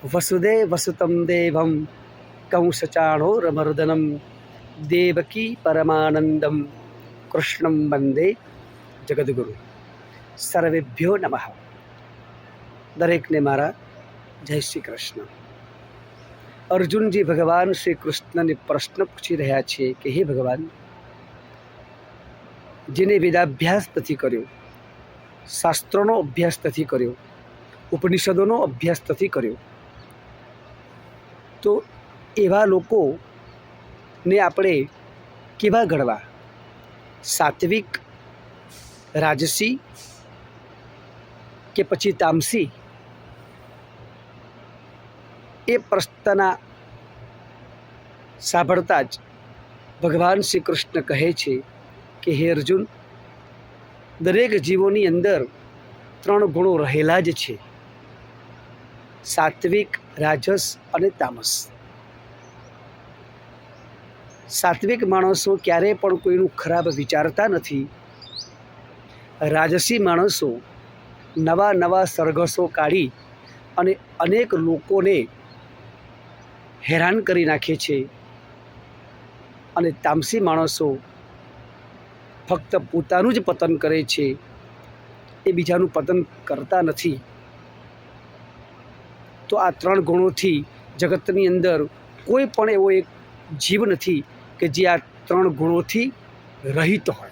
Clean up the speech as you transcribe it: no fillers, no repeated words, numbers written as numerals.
वसुदेवसुतं देवं कंसचाणूरमर्दनं देवकी परमानंदम कृष्णं वंदे जगद्गुरु। સર્વેભ્યો નમઃ। દરેકને મારા જય શ્રી કૃષ્ણ। અર્જુનજી ભગવાન શ્રી કૃષ્ણને પ્રશ્ન પૂછી રહ્યા છે કે હે ભગવાન, જેને વેદાભ્યાસ નથી કર્યો, શાસ્ત્રોનો અભ્યાસ નથી કર્યો, ઉપનિષદોનો અભ્યાસ નથી કર્યો, તો એવા લોકોને આપણે કેવા ગણવા? સાત્વિક, રાજસી કે પછી તામસી? એ પ્રશ્નના સાંભળતા જ ભગવાન શ્રી કૃષ્ણ કહે છે કે હે અર્જુન, દરેક જીવોની અંદર 3 ગુણો રહેલા જ છે, સાત્વિક, રાજસ અને તામસ। સાત્વિક માણસો ક્યારેય પણ કોઈનું ખરાબ વિચારતા નથી। રાજસી માણસો નવા નવા સરઘસો કાઢી અને અનેક લોકોને હેરાન કરી નાખે છે, અને તામસી માણસો ફક્ત પોતાનું જ પતન કરે છે, એ બીજાનું પતન કરતા નથી। તો આ 3 ગુણોથી જગતની અંદર કોઈ પણ એવો એક જીવ નથી કે જે આ 3 ગુણોથી રહિત હોય।